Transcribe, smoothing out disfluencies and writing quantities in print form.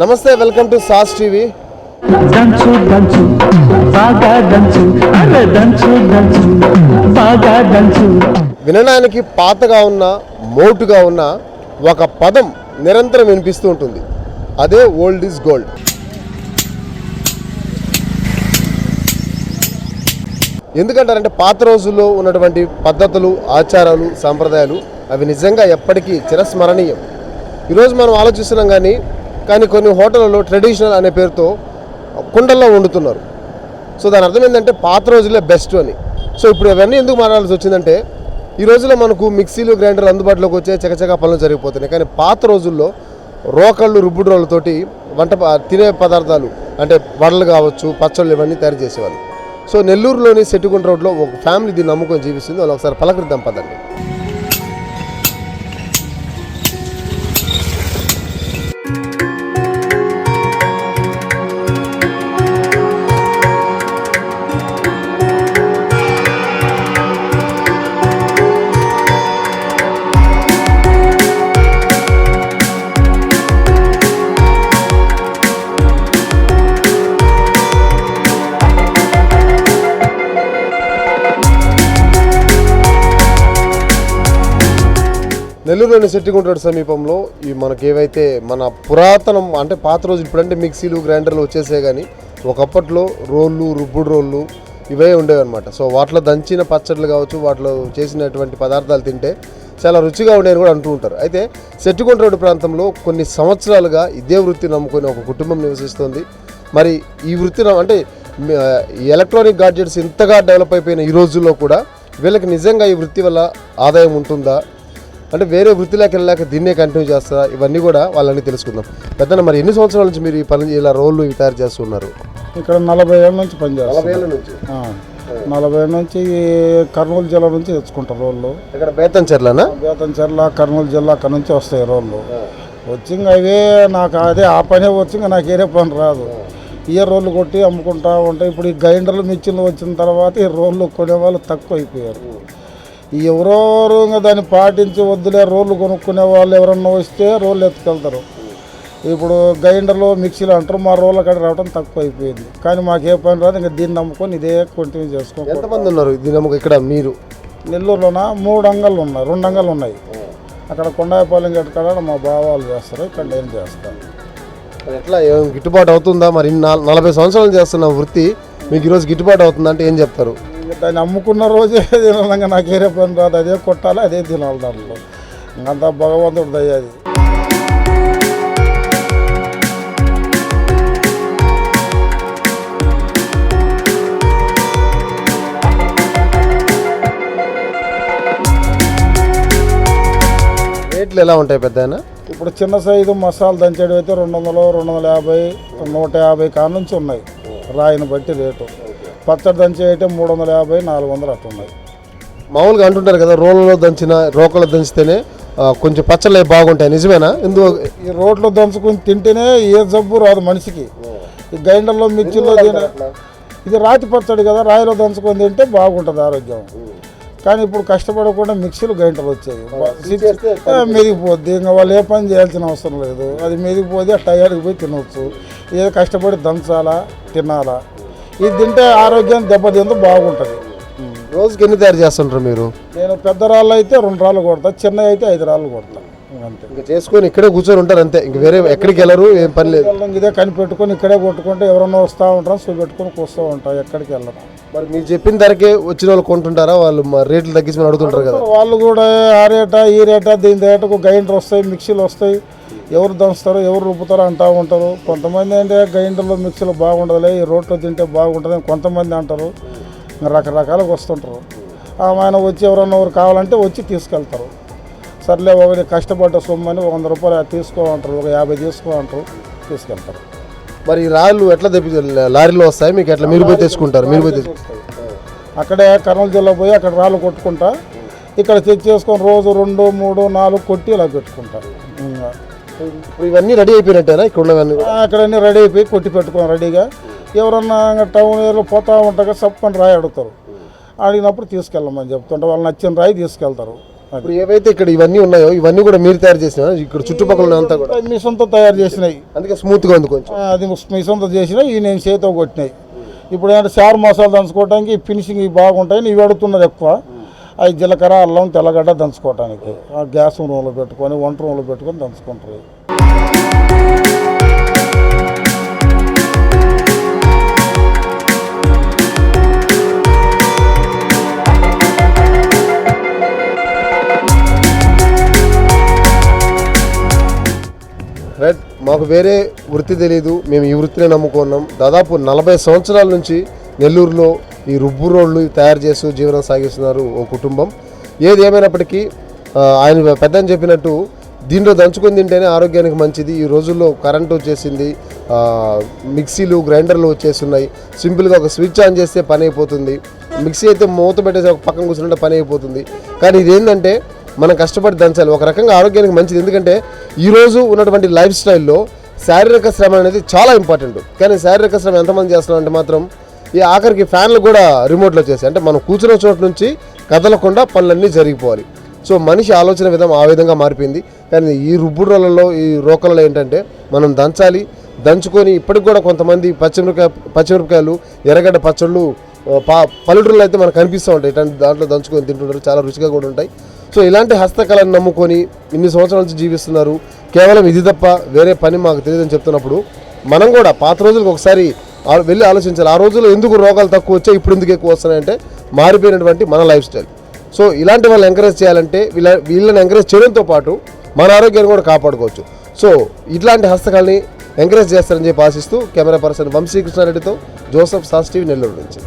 నమస్తే, welcome to sauce TV. దంచు దంచు బాగా దంచు అరే దంచు దంచు బాగా దంచు. వినడానికి పాతగా ఉన్న మోటుగా ఉన్న ఒక పదం నిరంతరం వినిపిస్తూ ఉంటుంది. అదే ఓల్డ్ ఈజ్ గోల్డ్. ఎందుకంటారంటే పాత రోజుల్లో ఉన్నటువంటి పద్ధతులు, ఆచారాలు, సాంప్రదాయాలు అవి నిజంగా ఎప్పటికీ చిరస్మరణీయం. ఈరోజు మనం ఆలోచిస్తున్నాం కానీ కొన్ని హోటళ్ళలో ట్రెడిషనల్ అనే పేరుతో కుండల్లో వండుతున్నారు. సో దాని అర్థం ఏంటంటే పాత రోజులే బెస్ట్ అని. సో ఇప్పుడు ఇవన్నీ ఎందుకు మాట్లాడాల్సి వచ్చిందంటే ఈ రోజుల్లో మనకు మిక్సీలు, గ్రైండర్లు అందుబాటులోకి వచ్చే చకచకా పనులు జరిగిపోతున్నాయి. కానీ పాత రోజుల్లో రోకళ్ళు, రుబ్బుడు రోళ్ళతోటి తినే పదార్థాలు అంటే వడలు కావచ్చు, పచ్చళ్ళు ఇవన్నీ తయారు చేసేవాళ్ళు. సో నెల్లూరులోని సెట్టుకుంట రోడ్లో ఒక ఫ్యామిలీ దీన్ని నమ్ముకొని జీవిస్తుంది. వాళ్ళు ఒకసారి పలకరిద్దాం పదండి. నెల్లూరులోని సెట్టిగుంట రోడ్ సమీపంలో ఈ మనకేవైతే మన పురాతనం అంటే పాత రోజు ఇప్పుడంటే మిక్సీలు, గ్రైండర్లు వచ్చేసే కానీ ఒకప్పట్లో రోళ్ళు, రుబ్బుడు రోళ్ళు ఇవే ఉండేవి అనమాట. సో వాటిలో దంచిన పచ్చళ్ళు కావచ్చు, వాటిలో చేసినటువంటి పదార్థాలు తింటే చాలా రుచిగా ఉండేవి కూడా అంటూ ఉంటారు. అయితే సెట్టిగుంట రోడ్డు ప్రాంతంలో కొన్ని సంవత్సరాలుగా ఇదే వృత్తి నమ్ముకొని ఒక కుటుంబం నివసిస్తుంది. మరి ఈ వృత్తి అంటే ఎలక్ట్రానిక్ గాడ్జెట్స్ ఇంతగా డెవలప్ అయిపోయిన ఈ రోజుల్లో కూడా వీళ్ళకి నిజంగా ఈ వృత్తి వల్ల ఆదాయం ఉంటుందా, అంటే వేరే వృత్తిలోకి వెళ్ళాక దీన్నే కంటిన్యూ చేస్తారా, ఇవన్నీ కూడా వాళ్ళని తెలుసుకుందాం. పెద్దన మరి ఎన్ని సంవత్సరాల నుంచి మీరు ఈ పని ఇలా రోళ్ళు ఇవి తయారు చేస్తున్నారు? ఇక్కడ 40 ఏళ్ళ నుంచి పనిచేస్తాం. 40 ఏళ్ళ నుంచి కర్నూలు జిల్లా నుంచి తెచ్చుకుంటారు రోళ్ళు. ఇక్కడ బేతంచెర్లనా? బేతంచెర్ల, కర్నూలు జిల్లా అక్కడ నుంచి వస్తాయి రోళ్ళు. వచ్చి ఇంకా అవే నాకు అదే ఆ పనే వచ్చి ఇంకా నాకు ఏరే పని రాదు. ఏ రోళ్ళు కొట్టి అమ్ముకుంటా ఉంటాయి. ఇప్పుడు ఈ గ్రైండర్లు, మిక్సీలు వచ్చిన తర్వాత ఈ రోళ్ళు కొనేవాళ్ళు తక్కువ అయిపోయారు. ఎవరెవరు ఇంకా దాన్ని పాటించి వద్దులే రోళ్ళు కొనుక్కునే వాళ్ళు ఎవరన్నా వస్తే రోళ్ళు ఎత్తుకెళ్తారు. ఇప్పుడు గ్రైండర్లు, మిక్సీలు అంటారు, మా రోళ్ళ కాడ రావడం తక్కువ అయిపోయింది. కానీ మాకు ఏ పని రాదు, ఇంకా దీన్ని నమ్ముకొని ఇదే కంటిన్యూ చేసుకోవాలి. ఎంతమంది ఉన్నారు దీన్ని నమ్ముకు? ఇక్కడ మీరు నెల్లూరులోన 3 అంగళ్ళు ఉన్నాయి, 2 అంగళ్ళు ఉన్నాయి. అక్కడ కొండాయపాలెం గట్టు కాడ మా బావాళ్ళు చేస్తారు, ఇక్కడ నేను చేస్తాను. ఎట్లా గిట్టుబాటు అవుతుందా? మరి 40 సంవత్సరాలు చేస్తున్న వృత్తి మీకు ఈరోజు గిట్టుబాటు అవుతుందా అంటే ఏం చెప్తారు? దాన్ని అమ్ముకున్న రోజే తినాలంగా నాకు ఏరే పని రాదు, అదే కొట్టాలి, అదే తినాలి. దాంట్లో ఇంకంతా భగవంతుడు దయ్యాది. రేట్లు ఎలా ఉంటాయి పెద్దనా? ఇప్పుడు చిన్న సైజు మసాలా దంచేడు అయితే 200, 250, 150 కాడ నుంచి ఉన్నాయి, రాయిని బట్టి రేటు. పచ్చడి దంచి అయితే 350, 400 అట్లా ఉన్నాయి. మామూలుగా అంటుంటారు కదా, రోళ్ళలో దంచిన రోకలు దంచితేనే కొంచెం పచ్చళ్ళు బాగుంటాయి, నిజమేనా? ఎందుకు? ఈ రోడ్లో దంచుకుని తింటేనే ఏ జబ్బు రాదు మనిషికి. ఈ గ్రైండర్లో, మిర్చిలో ఇది రాతి పచ్చడి కదా, రాయిలో దంచుకొని తింటే బాగుంటుంది ఆరోగ్యం. కానీ ఇప్పుడు కష్టపడకుండా మిక్సీలు, గ్రైండర్లు వచ్చాయి, మెదిగిపోద్ది. ఇంకా వాళ్ళు ఏ పని చేయాల్సిన అవసరం లేదు, అది మెదిగిపోతే ఆ టైర్కి పోయి తినవచ్చు. ఏదో కష్టపడి దంచాలా, తినాలా. ఇది తింటే ఆరోగ్యం దెబ్బతిందో బాగుంటుంది. రోజుకి ఎన్ని తయారు చేస్తుంటారు మీరు? నేను పెద్ద రాళ్ళు అయితే 2 రాళ్ళు కొడతా, చిన్న అయితే 5 రాళ్ళు కొడతా. అంతే. ఇంకా చేసుకొని ఇక్కడే కూర్చొని ఉంటారు అంతే, ఇంక వేరే ఎక్కడికి వెళ్ళరు, ఏం పని లేదు. ఇదే కనిపెట్టుకొని ఇక్కడే కొట్టుకుంటే ఎవరన్నా వస్తూ ఉంటారు, చూపెట్టుకొని కూస్తూ ఉంటారు, ఎక్కడికి వెళ్ళరు. మరి మీరు చెప్పిన ధరకే వచ్చిన వాళ్ళు కొంటుంటారా? వాళ్ళు రేట్లు తగ్గించి అడుగుతుంటారు కదా. వాళ్ళు కూడా ఆ రేటా ఈ రేటా, దీని రేటకు గ్రైండర్ వస్తాయి, మిక్సీలు వస్తాయి, ఎవరు దంచుతారు, ఎవరు రుబ్బుతారో అంటూ ఉంటారు. కొంతమంది అంటే గ్రైండర్లో, మిక్సీలు బాగుండదులే, ఈ రోట్లో తింటే బాగుంటుంది కొంతమంది అంటారు. రకరకాలుగా వస్తుంటారు. ఆయన వచ్చి ఎవరన్నా ఎవరు కావాలంటే వచ్చి తీసుకెళ్తారు. సర్లే ఒకటి కష్టపడ్డ సొమ్మని 100 రూపాయలు తీసుకోమంటారు, ఒక 50 తీసుకోమంటారు, తీసుకెళ్తారు. మరి ఈ రాళ్ళు ఎట్లా తెప్పి లారీలో వస్తాయి మీకు? ఎట్లా మీరు పోయి తెచ్చుకుంటారు? మీరు పోయి అక్కడే కర్నూలు జిల్లా పోయి అక్కడ రాళ్ళు కొట్టుకుంటా, ఇక్కడ తెచ్చేసుకొని రోజు 2, 3, 4 కొట్టి ఇలా పెట్టుకుంటారు. ఇవన్నీ రెడీ అయిపోయినట్టేనా? ఇక్కడ ఉన్నవన్నీ అక్కడన్నీ రెడీ అయిపోయి కొట్టి పెట్టుకోం రెడీగా. ఎవరన్నా టౌన్ ఏరియాలో పోతా ఉంటాగా సప్పని రాయి అడుగుతారు, అడిగినప్పుడు తీసుకెళ్ళమని చెప్తుంటే వాళ్ళు నచ్చిన రాయి తీసుకెళ్తారు. ఇప్పుడు ఏవైతే ఇక్కడ ఇవన్నీ ఉన్నాయో ఇవన్నీ కూడా మీరు తయారు చేసిన ఇక్కడ చుట్టుపక్కల ఉన్నంతా కూడా మిషన్తో తయారు చేసినాయి, అందుకే స్మూత్గా ఉంది కొంచెం. అది మిషన్తో చేసినాయి, ఈ నేను చేతితో కొట్టినాయి. ఇప్పుడు ఏంటంటే చారు మసాలా దంచుకోవడానికి ఫినిషింగ్ ఇవి బాగుంటాయి, ఇవి అడుగుతున్నారు ఎక్కువ. అవి జీలకర్ర అల్లం తెల్లగడ్డ దంచుకోవడానికి గ్యాస్ రూమ్లో పెట్టుకొని వంట రూమ్లో పెట్టుకొని దంచుకుంటారు. రైట్, మాకు వేరే వృత్తి తెలియదు, మేము ఈ వృత్తిని నమ్ముకున్నాం. దాదాపు 40 సంవత్సరాల నుంచి నెల్లూరులో ఈ రుబ్బు రోళ్ళు తయారు చేస్తూ జీవనం సాగిస్తున్నారు ఓ కుటుంబం. ఏది ఏమైనప్పటికీ ఆయన పెద్దని చెప్పినట్టు దీంట్లో దంచుకొని తింటేనే ఆరోగ్యానికి మంచిది. ఈ రోజుల్లో కరెంటు వచ్చేసింది, మిక్సీలు గ్రైండర్లు వచ్చేస్తున్నాయి. సింపుల్గా ఒక స్విచ్ ఆన్ చేస్తే పని అయిపోతుంది. మిక్సీ అయితే మూత పెట్టేసి ఒక పక్కన కూర్చుంటే పని అయిపోతుంది. కానీ ఇదేంటంటే మనం కష్టపడి దంచాలి, ఒక రకంగా ఆరోగ్యానికి మంచిది. ఎందుకంటే ఈరోజు ఉన్నటువంటి లైఫ్ స్టైల్లో శారీరక శ్రమ అనేది చాలా ఇంపార్టెంట్. కానీ శారీరక శ్రమ ఎంతమంది చేస్తున్నాం అంటే మాత్రం ఈ ఆఖరికి ఫ్యాన్లు కూడా రిమోట్లో చేసి, అంటే మనం కూర్చున్న చోటు నుంచి కదలకుండా పనులన్నీ జరిగిపోవాలి. సో మనిషి ఆలోచన విధానం ఆ విధంగా మారిపోయింది. కానీ ఈ రుబ్బురోళ్ళలో ఈ రోకలలో ఏంటంటే మనం దంచాలి, దంచుకొని ఇప్పటికి కూడా కొంతమంది పచ్చిమిరపకాయలు ఎర్రగడ్డ పచ్చళ్ళు పల్లెటూరులో అయితే మనకు కనిపిస్తూ ఉంటాయి. ఇట్లాంటి దాంట్లో దంచుకొని తింటుంటారు, చాలా రుచిగా కూడా ఉంటాయి. సో ఇలాంటి హస్తకళను నమ్ముకొని ఇన్ని సంవత్సరాల నుంచి జీవిస్తున్నారు. కేవలం ఇది తప్ప వేరే పని మాకు తెలియదని చెప్తున్నప్పుడు మనం కూడా పాత రోజులకు ఒకసారి వెళ్ళి ఆలోచించాలి. ఆ రోజుల్లో ఎందుకు రోగాలు తక్కువ వచ్చాయి, ఇప్పుడు ఎందుకు ఎక్కువ వస్తున్నాయంటే మారిపోయినటువంటి మన లైఫ్ స్టైల్. సో ఇలాంటి వాళ్ళని ఎంకరేజ్ చేయాలంటే వీళ్ళని ఎంకరేజ్ చేయడంతో పాటు మన ఆరోగ్యాన్ని కూడా కాపాడుకోవచ్చు. సో ఇట్లాంటి హస్తకళని ఎంకరేజ్ చేస్తారని చెప్పి ఆశిస్తూ కెమెరా పర్సన్ వంశీకృష్ణారెడ్డితో జోసఫ్ సాస్ టీవీ నెల్లూరు నుంచి.